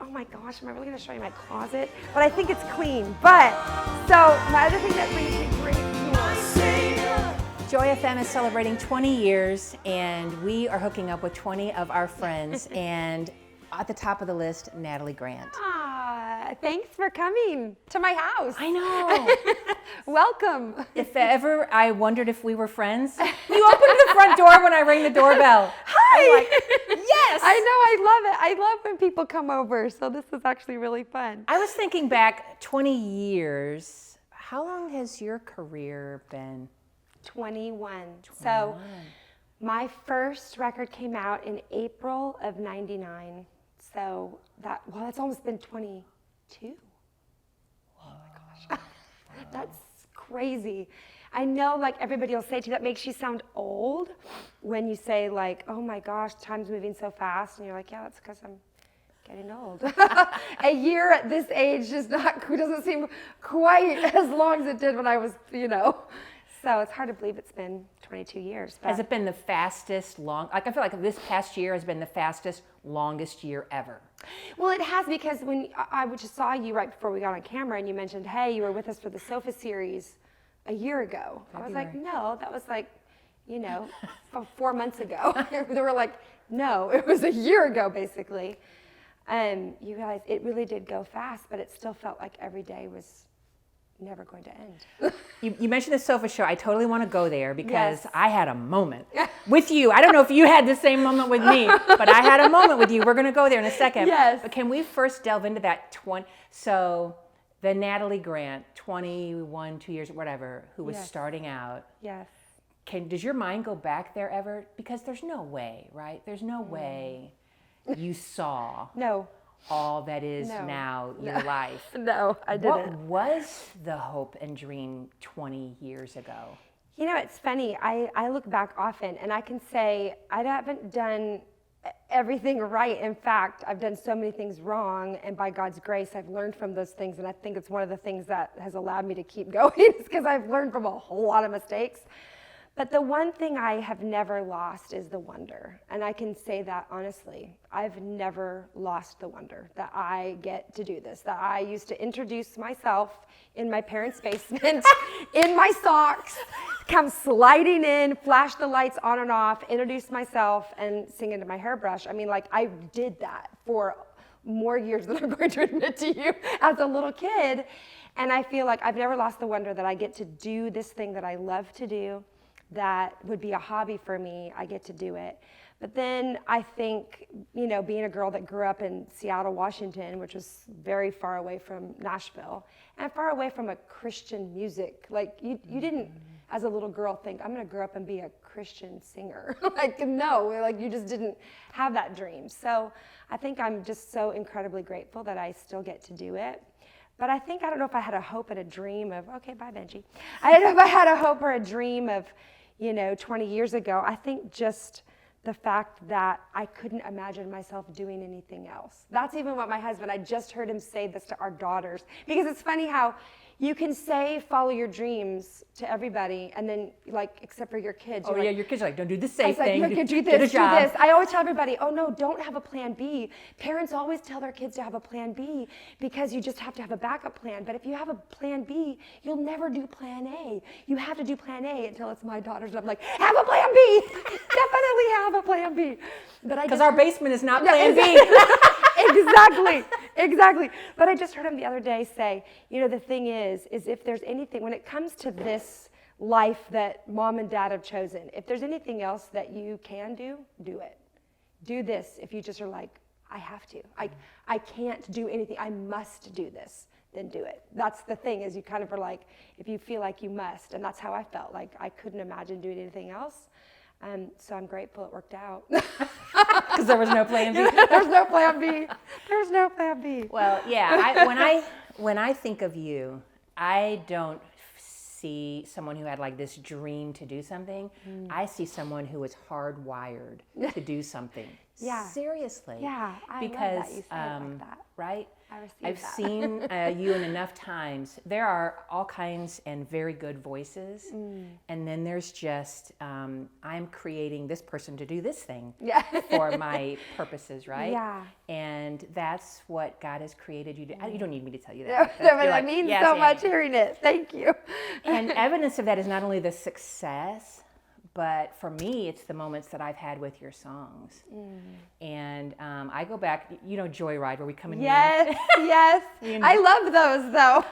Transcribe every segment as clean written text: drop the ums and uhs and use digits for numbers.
oh my gosh, am I really going to show you my closet? But I think it's clean. But, so my other thing that brings me great joy. Joy FM is celebrating 20 years, and we are hooking up with 20 of our friends. And at the top of the list, Natalie Grant. Thanks for coming to my house. I know. Welcome. If ever I wondered if we were friends, you opened the front door when I rang the doorbell. Hi. I'm like, yes. I know, I love it. I love when people come over, so this is actually really fun. I was thinking back 20 years. How long has your career been? 21. So my first record came out in April of 99. So that's almost been 22. Oh my gosh. That's crazy. I know, like, everybody will say to you, that makes you sound old when you say, like, oh my gosh, time's moving so fast. And you're like, yeah, that's because I'm getting old. A year at this age doesn't seem quite as long as it did when I was, So it's hard to believe it's been 22 years. But Has it been the fastest I feel like this past year has been the fastest, longest year ever. Well, it has, because when I just saw you right before we got on camera and you mentioned, hey, you were with us for the Sofa series a year ago. I was like, no, that was like, 4 months ago. They were like, no, it was a year ago, basically. And you realize it really did go fast, but it still felt like every day was never going to end. You mentioned the Sofa show. I totally want to go there because Yes. I had a moment with you. I don't know if you had the same moment with me, but I had a moment with you. We're going to go there in a second. Yes. But can we first delve into that? So the Natalie Grant, 21, 2 years, whatever, who was starting out. Yes. Does your mind go back there ever? Because there's no way, right? There's no way you saw No. all that is now your life. No, I didn't. What was the hope and dream 20 years ago? It's funny. I look back often and I can say I haven't done everything right. In fact, I've done so many things wrong, and by God's grace, I've learned from those things, and I think it's one of the things that has allowed me to keep going is because I've learned from a whole lot of mistakes. But the one thing I have never lost is the wonder. And I can say that honestly. I've never lost the wonder that I get to do this, that I used to introduce myself in my parents' basement, in my socks, come sliding in, flash the lights on and off, introduce myself, and sing into my hairbrush. I mean, like, I did that for more years than I'm going to admit to you as a little kid. And I feel like I've never lost the wonder that I get to do this thing that I love to do, that would be a hobby for me. I get to do it. But then I think, being a girl that grew up in Seattle, Washington, which was very far away from Nashville, and far away from a Christian music, like you didn't, as a little girl, think, I'm gonna grow up and be a Christian singer. You just didn't have that dream. So I think I'm just so incredibly grateful that I still get to do it. But I don't know if I had a hope and a dream of, okay, bye, Benji. I don't know if I had a hope or a dream of, 20 years ago. I think just the fact that I couldn't imagine myself doing anything else. That's even what my husband, I just heard him say this to our daughters. Because it's funny how you can say follow your dreams to everybody, and then, except for your kids. Your kids are like, don't do the safe thing. You can do this, do this. I always tell everybody, oh no, don't have a plan B. Parents always tell their kids to have a plan B because you just have to have a backup plan. But if you have a plan B, you'll never do plan A. You have to do plan A until it's my daughters. And I'm like, have a plan B. Definitely have a plan B. Because our basement is not plan B. Exactly. But I just heard him the other day say, the thing is if there's anything, when it comes to this life that mom and dad have chosen, if there's anything else that you can do, do it. Do this if you just are like, I have to. I can't do anything. I must do this. Then do it. That's the thing, is you kind of are like, if you feel like you must, and that's how I felt. Like I couldn't imagine doing anything else. So I'm grateful it worked out. Because there was no plan B. There's no plan B. There's no plan B. Well, yeah. When I think of you, I don't see someone who had like this dream to do something. I see someone who was hardwired to do something. Yeah. Seriously. Yeah, I love because, that you say it like that. Right? I received I've that. seen you in enough times. There are all kinds and very good voices. And then there's just, I'm creating this person to do this thing Yeah. for my purposes, right? Yeah. And that's what God has created you to do. You don't need me to tell you No, that. but You're that means yes, so yeah, much yeah. hearing it. Thank you. And evidence of that is not only the success, but for me, it's the moments that I've had with your songs. And I go back, Joyride, where we come in. Yes, yes. I love those, though.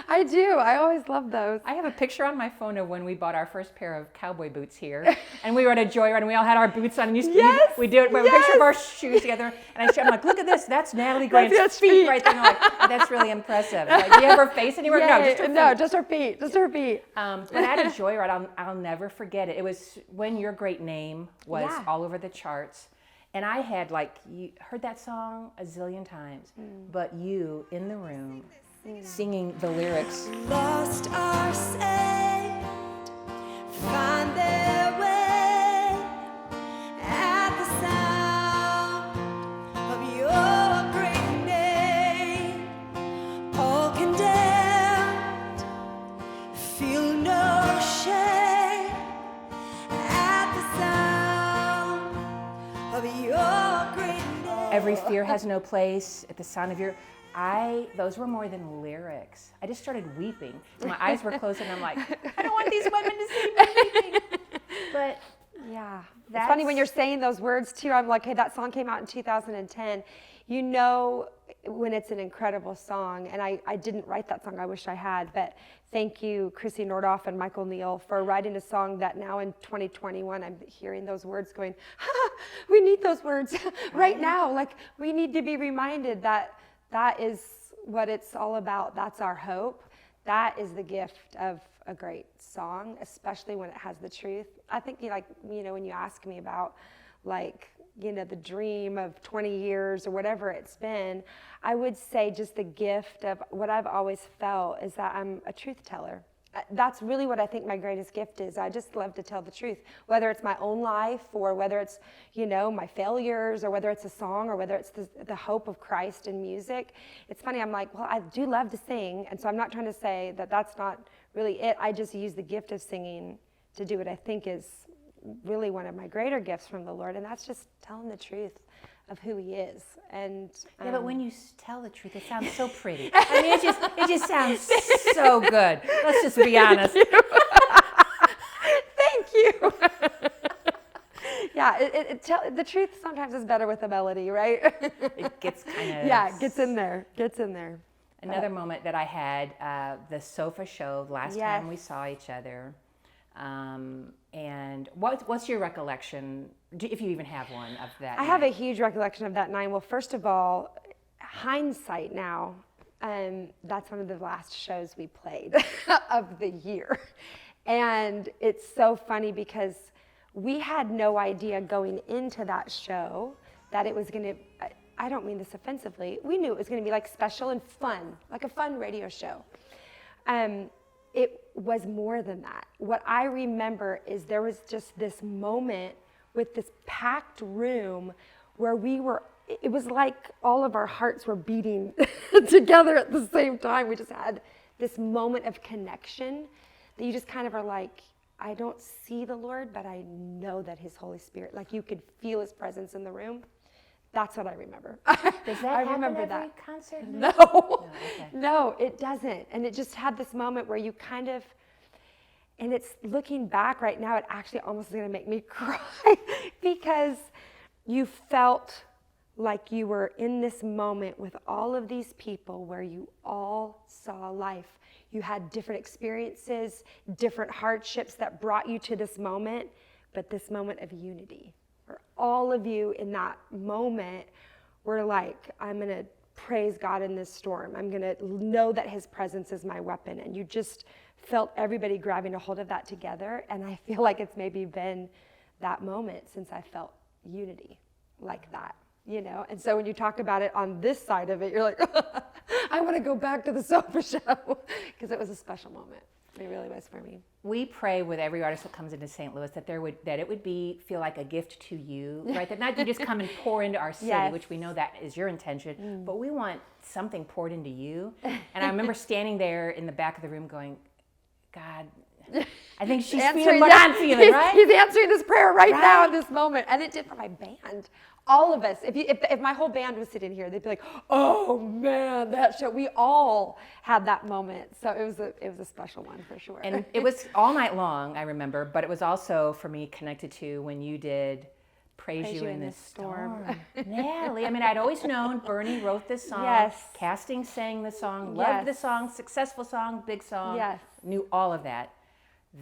I do. I always love those. I have a picture on my phone of when we bought our first pair of cowboy boots here, and we were at a Joyride, and we all had our boots on, and Yes, we do it. We have a picture of our shoes together, and I'm like, look at this, that's Natalie Grant's That's feet right there. And I'm like, that's really impressive. Like, do you have her face anywhere? No, just her feet. No, just her feet. Just her feet. But at a Joyride, I'll never forget it. It was when Your Great Name was Yeah. all over the charts. And I had you heard that song a zillion times, but you in the room singing the lyrics. Lost are saved, find their way at the sound of your great name. All condemned, feel no shame at the sound of your great name. Every fear has no place at the sound of your. Those were more than lyrics. I just started weeping. My eyes were closed, and I'm like, I don't want these women to see me weeping. But Yeah. It's funny when you're saying those words, too. I'm like, hey, that song came out in 2010. You know when it's an incredible song. And I didn't write that song. I wish I had. But thank you, Chrissy Nordoff and Michael Neal, for writing a song that now in 2021, I'm hearing those words going, we need those words right now. Like, we need to be reminded that that is what it's all about. That's our hope. That is the gift of a great song, especially when it has the truth. I think, when you ask me about, the dream of 20 years or whatever it's been, I would say just the gift of what I've always felt is that I'm a truth teller. That's really what I think my greatest gift is. I just love to tell the truth, whether it's my own life or whether it's, my failures or whether it's a song or whether it's the hope of Christ in music. It's funny, I'm like, well, I do love to sing. And so I'm not trying to say that that's not really it. I just use the gift of singing to do what I think is really one of my greater gifts from the Lord. And that's just telling the truth of who he is. And yeah, but when you tell the truth, it sounds so pretty. I mean, it just sounds so good. Let's just be honest. Thank you. Yeah, the truth sometimes is better with a melody, right? It gets kind of it gets in there. Another moment that I had, the sofa show last time we saw each other. And what's your recollection, if you even have one, of that? I have a huge recollection of that night. Well, first of all, hindsight now, that's one of the last shows we played of the year. And it's so funny because we had no idea going into that show that it was going to, I don't mean this offensively, we knew it was going to be special and fun, like a fun radio show. It was more than that. What I remember is there was just this moment with this packed room where it was like all of our hearts were beating together at the same time. We just had this moment of connection that you just kind of are like, I don't see the Lord, but I know that his Holy Spirit, you could feel his presence in the room. That's what I remember. Does that happen every concert? No. Okay. No, it doesn't. And it just had this moment where you kind of, and it's looking back right now, it actually almost is going to make me cry because you felt like you were in this moment with all of these people where you all saw life. You had different experiences, different hardships that brought you to this moment, but this moment of unity. Where all of you in that moment were like, I'm going to praise God in this storm. I'm going to know that his presence is my weapon. And you just felt everybody grabbing a hold of that together. And I feel like it's maybe been that moment since I felt unity like that, And so when you talk about it on this side of it, you're like, I want to go back to the sofa show because it was a special moment. It really was for me. We pray with every artist that comes into St. Louis that it would feel like a gift to you, right? That not you just come and pour into our city, Yes. which we know that is your intention, but we want something poured into you. And I remember standing there in the back of the room going, God, I think she's feeling what I'm feeling, right? He's answering this prayer right now in this moment. And it did for my band. All of us. If my whole band was sitting here, they'd be like, oh man, that show. We all had that moment. So it was a special one for sure. And it was all night long, I remember, but it was also for me connected to when you did Praise You in This Storm. Natalie, I mean, I'd always known Bernie wrote this song. Yes. Casting sang the song, loved the song, successful song, big song. Yes. Knew all of that.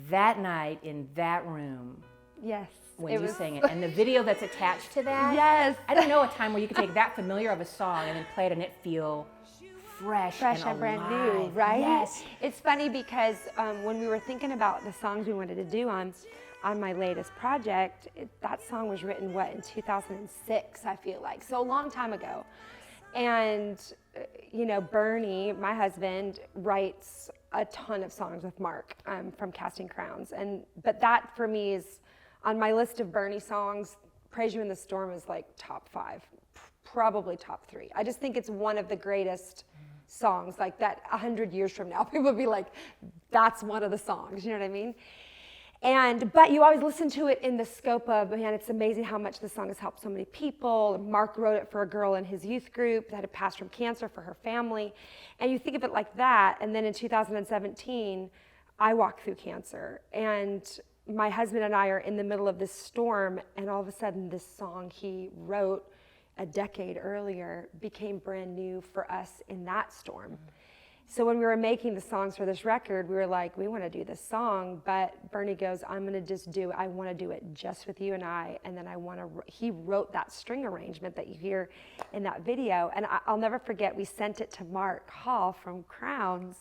That night in that room, Yes. when you sang it, and the video that's attached to that. Yes. I don't know a time where you could take that familiar of a song and then play it and it feel fresh and brand new, alive. right? Yes. It's funny because when we were thinking about the songs we wanted to do on my latest project, that song was written, in 2006, I feel like. So a long time ago. And, Bernie, my husband, writes a ton of songs with Mark from Casting Crowns. But that, for me, is on my list of Bernie songs. Praise You in the Storm is like top 5, probably top 3. I just think it's one of the greatest songs, like that 100 years from now, people will be like, that's one of the songs, you know what I mean? But you always listen to it in the scope of, man, it's amazing how much the song has helped so many people. Mark wrote it for a girl in his youth group that had passed from cancer, for her family. And you think of it like that, and then in 2017, I walked through cancer. And my husband and I are in the middle of this storm, and all of a sudden this song he wrote a decade earlier became brand new for us in that storm. So when we were making the songs for this record, we were like, we want to do this song, but Bernie goes, I want to do it just with you and I, and then he wrote that string arrangement that you hear in that video, and I'll never forget, we sent it to Mark Hall from Crowns,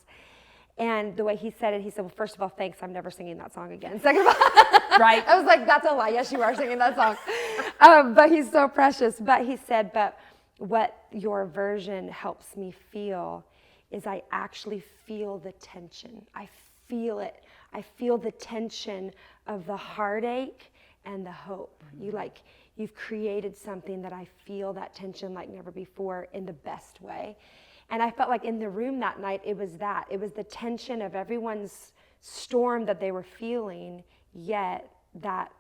and the way he said it, he said, well, first of all, thanks, I'm never singing that song again. Second of all, Right. I was like, that's a lie, yes, you are singing that song. But he's so precious. But he said, but what your version helps me feel is I actually feel the tension. I feel it. I feel the tension of the heartache and the hope. You've created something that I feel that tension like never before in the best way. And I felt like in the room that night, it was the tension of everyone's storm that they were feeling, yet that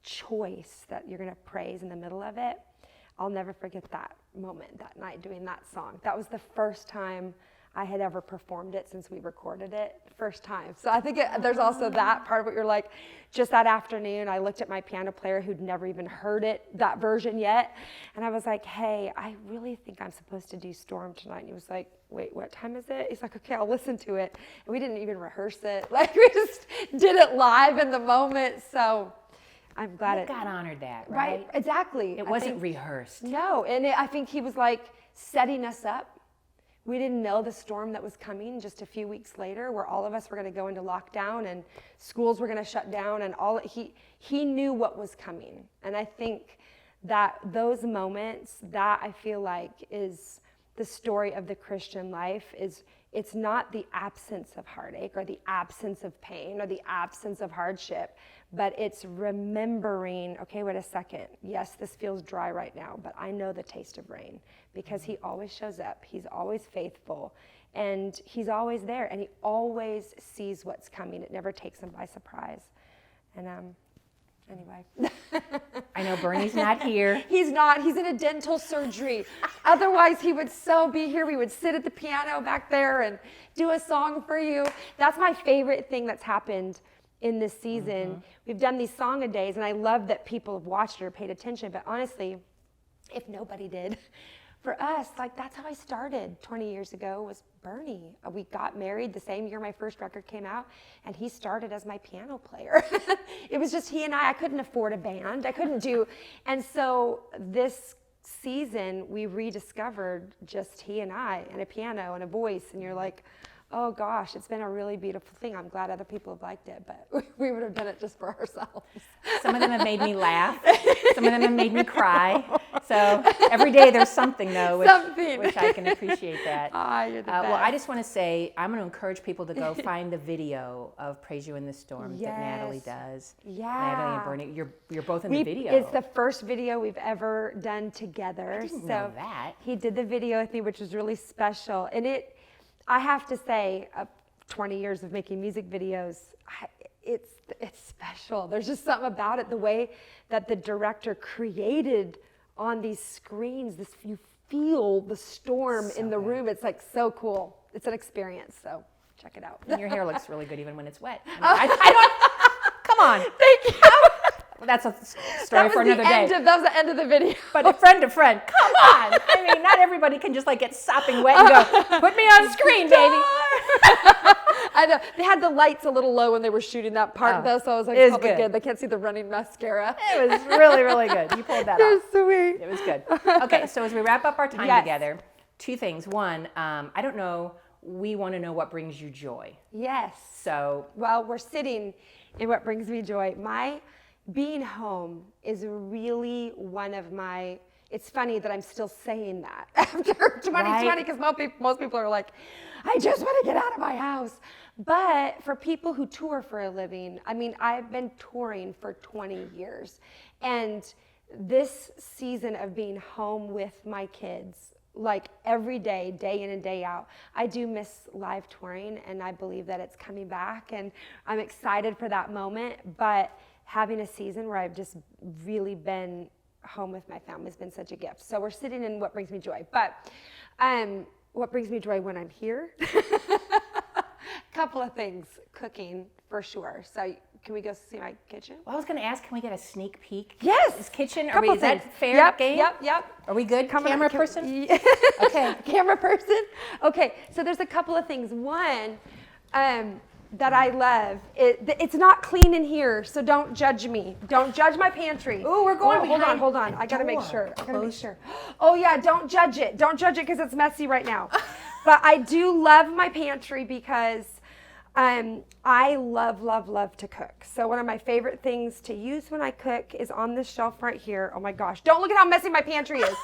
choice that you're gonna praise in the middle of it. I'll never forget that moment, that night doing that song. That was the first time I had ever performed it since we recorded it, first time. So I think there's also that part of what you're like, just that afternoon, I looked at my piano player who'd never even heard that version yet. And I was like, hey, I really think I'm supposed to do Storm tonight. And he was like, wait, what time is it? He's like, okay, I'll listen to it. And we didn't even rehearse it. Like we just did it live in the moment. So I'm glad God honored that, right? Exactly. It wasn't rehearsed. No, and I think he was like setting us up. We didn't know the storm that was coming just a few weeks later, where all of us were going to go into lockdown and schools were going to shut down, and he knew what was coming. And I think that those moments, that I feel like is the story of the Christian life, it's not the absence of heartache or the absence of pain or the absence of hardship, but it's remembering, okay, wait a second. Yes, this feels dry right now, but I know the taste of rain because he always shows up. He's always faithful and he's always there and he always sees what's coming. It never takes him by surprise. And anyway. I know Bernie's not here. He's not. He's in a dental surgery. Otherwise, he would so be here. We would sit at the piano back there and do a song for you. That's my favorite thing that's happened in this season. Mm-hmm. We've done these song-a-days, and I love that people have watched it or paid attention. But honestly, if nobody did, for us, like that's how I started 20 years ago was Bernie. We got married the same year my first record came out, and he started as my piano player. It was just he and I couldn't afford a band. I couldn't do, and so this season we rediscovered just he and I and a piano and a voice, and you're like, oh gosh, it's been a really beautiful thing. I'm glad other people have liked it, but we would have done it just for ourselves. Some of them have made me laugh. Some of them have made me cry. So every day there's something, though, which I can appreciate that. You're the best. Well, I just want to say, I'm going to encourage people to go find the video of Praise You in the Storm that Natalie does. Yeah. Natalie and Bernie, you're both in the video. It's the first video we've ever done together. I didn't know that. He did the video with me, which was really special. And I have to say, 20 years of making music videos, it's special. There's just something about it, the way that the director created on these screens, you feel the storm in the room. It's like so cool. It's an experience, so check it out. And your hair looks really good even when it's wet. I don't, come on. Thank you. That's a story for another day. That was the end of the video. But friend to friend, come on. I mean, not everybody can just like get sopping wet and go, put me on screen, baby. I know. They had the lights a little low when they were shooting that part, though, so I was like, probably good. They can't see the running mascara. It was really, really good. You pulled that off. It was sweet. It was good. Okay, so as we wrap up our time together, two things. One, I don't know, we want to know what brings you joy. Yes. So. Well, we're sitting in what brings me joy. My being home is really one of my, it's funny that I'm still saying that after 2020, because most people are like, I just want to get out of my house. But for people who tour for a living, I mean, I've been touring for 20 years. And this season of being home with my kids, like every day, day in and day out, I do miss live touring, and I believe that it's coming back, and I'm excited for that moment. But having a season where I've just really been home with my family has been such a gift. So we're sitting in what brings me joy. But what brings me joy when I'm here? Couple of things. Cooking, for sure. So can we go see my kitchen? Well, I was going to ask, can we get a sneak peek? Yes. Is kitchen, Couple is that things. fair game? Yep. Are we good? Camera person? Okay. Camera person? Okay, so there's a couple of things. One, that I love. It's not clean in here, so don't judge me. Don't judge my pantry. Ooh, we're going behind. Hold on. I gotta make sure. Oh yeah, don't judge it. Don't judge it because it's messy right now. But I do love my pantry because I love to cook. So one of my favorite things to use when I cook is on this shelf right here. Oh my gosh, don't look at how messy my pantry is.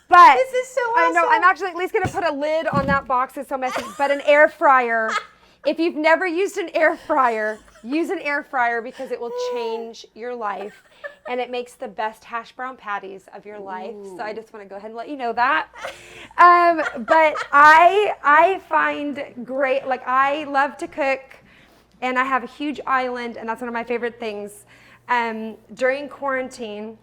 But this is so awesome. I know, I'm actually at least gonna put a lid on that box. It's so messy. But an air fryer. If you've never used an air fryer, use an air fryer because it will change your life, and it makes the best hash brown patties of your life. So I just want to go ahead and let you know that. But I find great, like I love to cook, and I have a huge island, and that's one of my favorite things. During quarantine,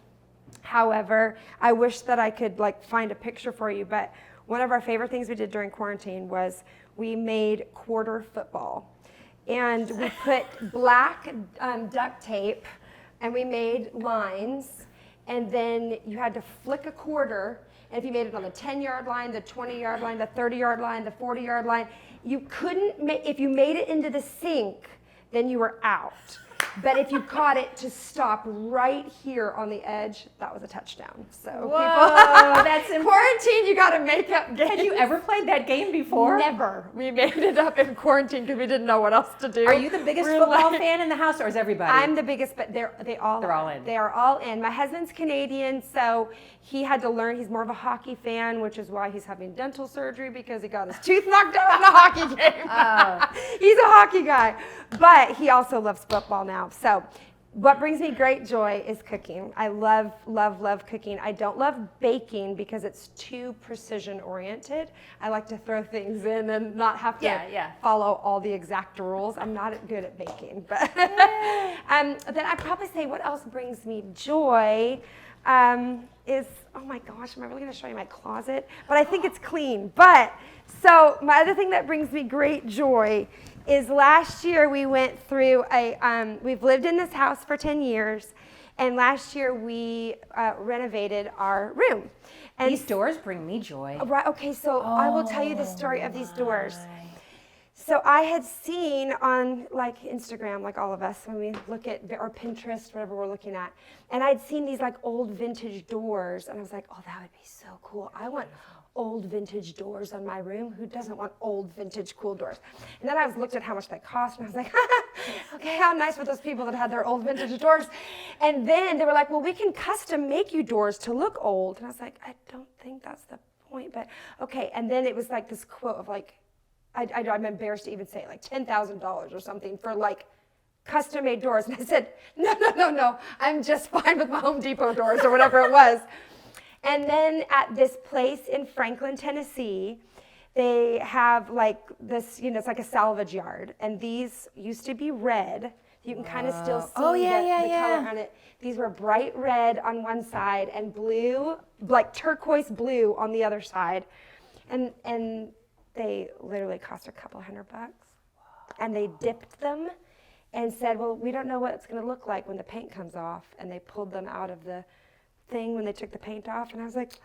however, I wish that I could like find a picture for you, but one of our favorite things we did during quarantine was we made quarter football, and we put black duct tape, and we made lines, and then you had to flick a quarter, and if you made it on the 10-yard line, the 20-yard line, the 30-yard line, the 40-yard line, you couldn't if you made it into the sink, then you were out. But if you caught it to stop right here on the edge, that was a touchdown. So whoa, that's in quarantine, you got to make up games. Had you ever played that game before? Never. We made it up in quarantine because we didn't know what else to do. Are you the biggest football fan in the house, or is everybody? I'm the biggest, but they're all in. They are all in. My husband's Canadian, so he had to learn. He's more of a hockey fan, which is why he's having dental surgery because he got his tooth knocked out in a hockey game. Oh. He's a hockey guy, but he also loves football now. So what brings me great joy is cooking. I love cooking. I don't love baking because it's too precision oriented. I like to throw things in and not have to follow all the exact rules. I'm not good at baking. But then I'd probably say what else brings me joy is, oh my gosh, am I really going to show you my closet? But I think it's clean. But so my other thing that brings me great joy is last year we went through we've lived in this house for 10 years, and last year we renovated our room. And these doors bring me joy. Right, okay, so I will tell you the story of these doors. So I had seen on like Instagram, like all of us, when we look at, or Pinterest, whatever we're looking at, and I'd seen these like old vintage doors, and I was like, oh, that would be so cool. I want old vintage doors on my room. Who doesn't want old vintage cool doors? And then I looked at how much that cost, and I was like, okay, how nice for those people that had their old vintage doors. And then they were like, well, we can custom make you doors to look old. And I was like, I don't think that's the point, but okay. And then it was like this quote of like, I'm embarrassed to even say it, like $10,000 or something for like custom made doors. And I said, no, I'm just fine with my Home Depot doors or whatever it was. And then at this place in Franklin, Tennessee, they have like this, it's like a salvage yard. And these used to be red. You can kind of still see the color on it. These were bright red on one side and blue, like turquoise blue on the other side. And they literally cost a couple $100. And they dipped them and said, well, we don't know what it's going to look like when the paint comes off. And they pulled them out of the thing when they took the paint off, and I was like,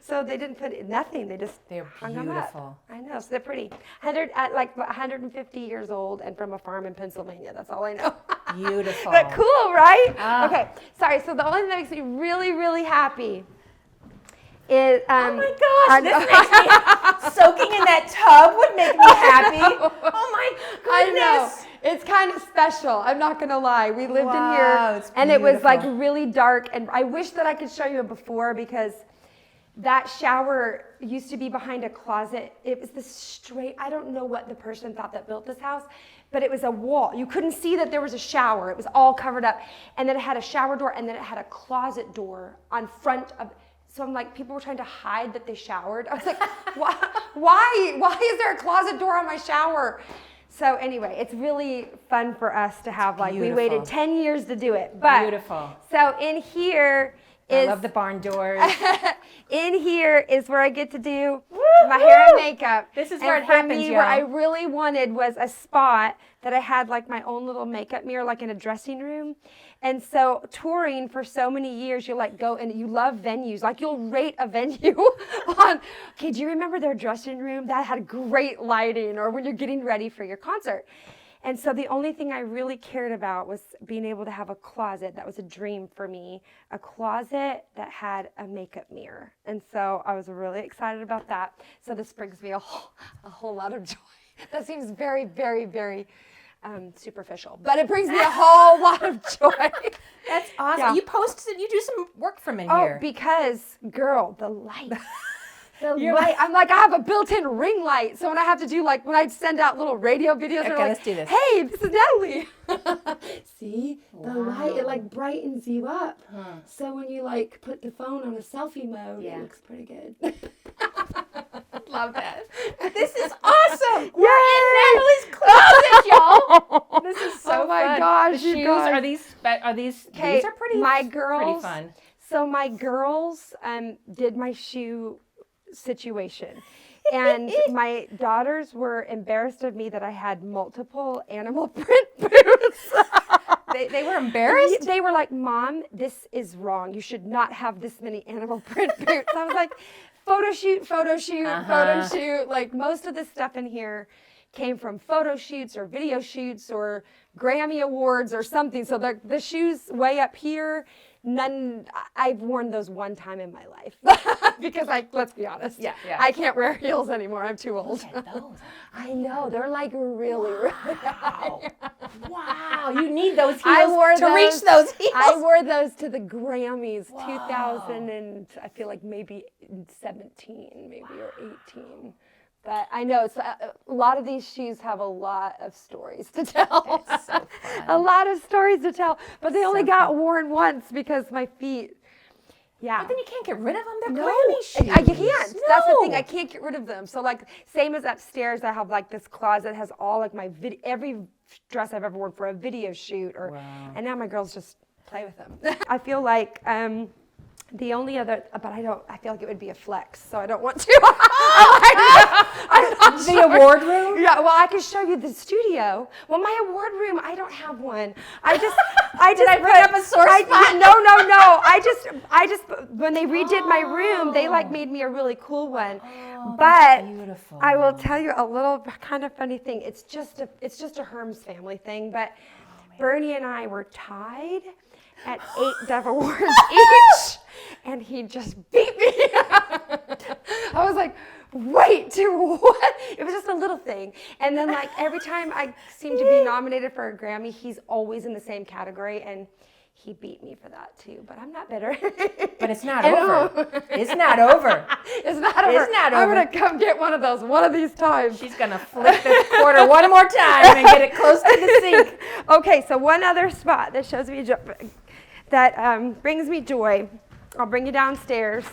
so they didn't put nothing. They just hung them up. I know, so they're pretty. 150 years old and from a farm in Pennsylvania. That's all I know. Beautiful. But cool, right? Okay, sorry. So the only thing that makes me really, really happy is oh my gosh, this makes me soaking in that tub would make me happy. Oh my goodness. I know. It's kind of special. I'm not going to lie. We lived in here, and it was like really dark. And I wish that I could show you a before, because that shower used to be behind a closet. It was this straight, I don't know what the person thought that built this house, but it was a wall. You couldn't see that there was a shower. It was all covered up. And then it had a shower door, and then it had a closet door on front of. So I'm like, people were trying to hide that they showered. I was like, why is there a closet door on my shower? So anyway, it's really fun for us to have, like, we waited 10 years to do it. But beautiful. So in here is... I love the barn doors. In here is where I get to do my hair and makeup. This is where it happens, y'all. What I really wanted was a spot that I had like my own little makeup mirror, like in a dressing room. And so touring for so many years, you'll like go and you love venues. Like you'll rate a venue on, okay, do you remember their dressing room? That had great lighting, or when you're getting ready for your concert. And so the only thing I really cared about was being able to have a closet. That was a dream for me, a closet that had a makeup mirror. And so I was really excited about that. So this brings me a whole lot of joy. That seems very, very, very superficial, but it brings me a whole lot of joy. That's awesome. Yeah. You posted, you do some work from in here. Oh, because, girl, the light. Light. I'm like, I have a built-in ring light. So when I have to do, like, when I send out little radio videos, okay, like, let's do this. Hey, this is Natalie. See, the light, it like brightens you up. So when you like put the phone on a selfie mode, it looks pretty good. Love that. This is awesome. We're in Natalie's closet, y'all. This is so fun. Oh my gosh, the shoes are these are pretty fun. So my girls did my shoe situation. And my daughters were embarrassed of me that I had multiple animal print boots. They were embarrassed? They were like, Mom, this is wrong. You should not have this many animal print boots. I was like, photo shoot. Like most of the stuff in here came from photo shoots or video shoots or Grammy Awards or something. So the shoes way up here, I've worn those one time in my life. Because let's be honest, I can't wear heels anymore. I'm too old. Look at those. I know, they're like really high. Wow, you need those heels to reach those heels. I wore those to the Grammys, 2000 and I feel like maybe 17, maybe or 18. But I know a lot of these shoes have a lot of stories to tell. It's so fun. A lot of stories to tell. But they only got worn once because my feet. Yeah. But then you can't get rid of them. They're Grammy shoes. You can't. No. That's the thing. I can't get rid of them. So like same as upstairs, I have like this closet that has all like my every dress I've ever worn for a video shoot and now my girls just play with them. I feel like the only other, but I feel like it would be a flex, so I don't want to. The award room? Yeah, well, I can show you the studio. Well, my award room, I don't have one. Did I bring up a sore spot? No. I just, when they redid my room, they like made me a really cool one. Oh, but beautiful. I will tell you a little kind of funny thing. It's just a Herms family thing, but Bernie and I were tied at 8 Dove Awards each. and he just beat me. I was like, wait, what? It was just a little thing. And then like every time I seem to be nominated for a Grammy, he's always in the same category, and he beat me for that too, but I'm not bitter. But it's not over. It's not over. It's not over. It's not over. I'm going to come get one of those one of these times. She's going to flick the quarter one more time and get it close to the sink. Okay, so one other spot that shows me that brings me joy. I'll bring you downstairs.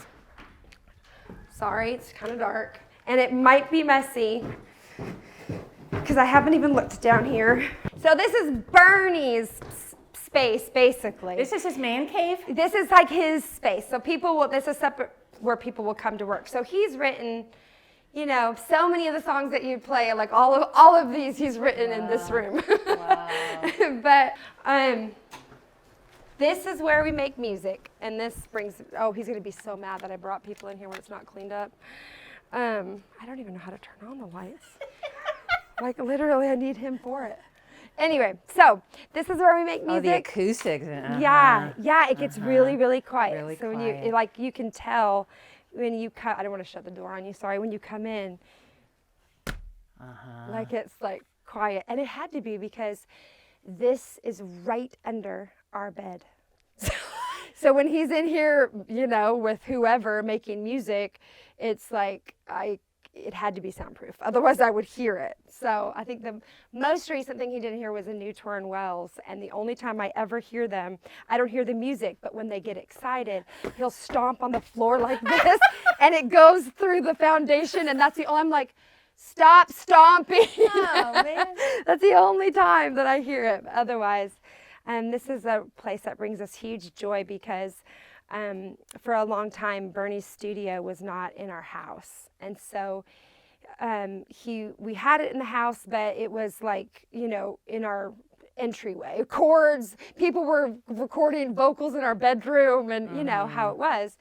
Sorry, it's kind of dark. And it might be messy because I haven't even looked down here. So this is Bernie's space, basically. This is his man cave? This is like his space. So this is separate where people will come to work. So he's written, so many of the songs that you play, like all of these he's written in this room. Wow. But this is where we make music. And this brings, he's going to be so mad that I brought people in here when it's not cleaned up. I don't even know how to turn on the lights. Like literally I need him for it. Anyway, so this is where we make music. Oh, the acoustics. Yeah, it gets really, really quiet. Really so quiet. when you can tell when you come, I don't want to shut the door on you, sorry, when you come in, like it's like quiet. And it had to be because this is right under our bed. So when he's in here, with whoever making music, it's like it had to be soundproof. Otherwise, I would hear it. So I think the most recent thing he did here was a new tour in Wells. And the only time I ever hear them, I don't hear the music, but when they get excited, he'll stomp on the floor like this, and it goes through the foundation. And I'm like, stop stomping. Oh, man. That's the only time that I hear it. Otherwise, this is a place that brings us huge joy because for a long time, Bernie's studio was not in our house. And so we had it in the house, but it was like, in our entryway. Chords, people were recording vocals in our bedroom and you know how it was.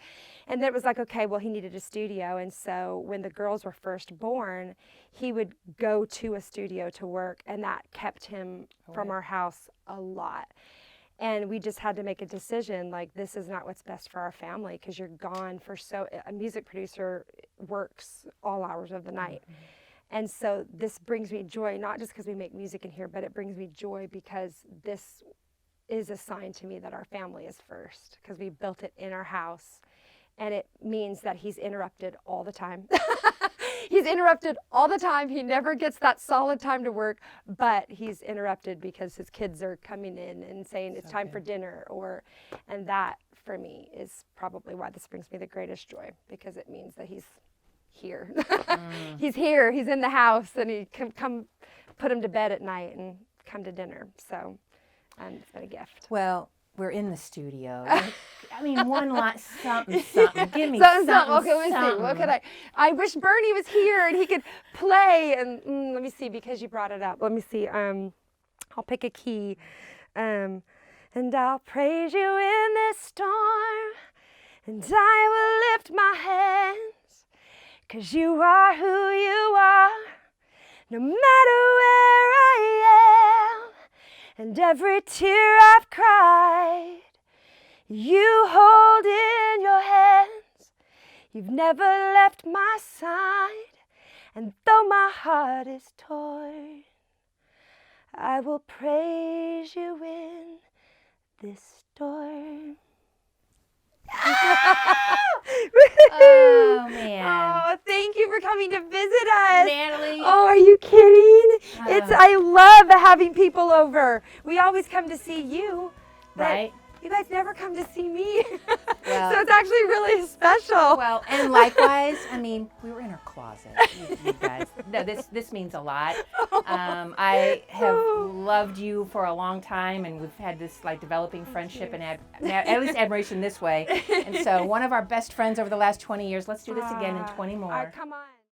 And then it was like, okay, well, he needed a studio. And so when the girls were first born, he would go to a studio to work, and that kept him from our house a lot. And we just had to make a decision, like, this is not what's best for our family, because you're gone for a music producer works all hours of the night. And so this brings me joy, not just because we make music in here, but it brings me joy because this is a sign to me that our family is first, because we built it in our house. And it means that he's interrupted all the time. He's interrupted all the time. He never gets that solid time to work, but he's interrupted because his kids are coming in and saying it's time for dinner, and that for me is probably why this brings me the greatest joy, because it means that he's here. He's here, he's in the house, and he can come put him to bed at night and come to dinner. So it's been a gift. Well, we're in the studio. I mean, one lot, something. Give me something. something. Okay, let me see. What could I wish Bernie was here and he could play. And let me see, because you brought it up. Let me see. I'll pick a key. And I'll praise you in this storm, and I will lift my hands, 'cause you are who you are, no matter where I am. And every tear I've cried, you hold in your hands. You've never left my side. And though my heart is torn, I will praise you in this storm. Oh, man. Oh, thank you for coming to visit us. Natalie. Oh, are you kidding? I love having people over. We always come to see you. Right. You guys never come to see me. Well, so it's actually really special. Well, and likewise, I mean, we were in our closet, you guys. No, this means a lot. I have loved you for a long time, and we've had this like developing friendship and at least admiration this way. And so one of our best friends over the last 20 years, let's do this again in 20 more. Come on.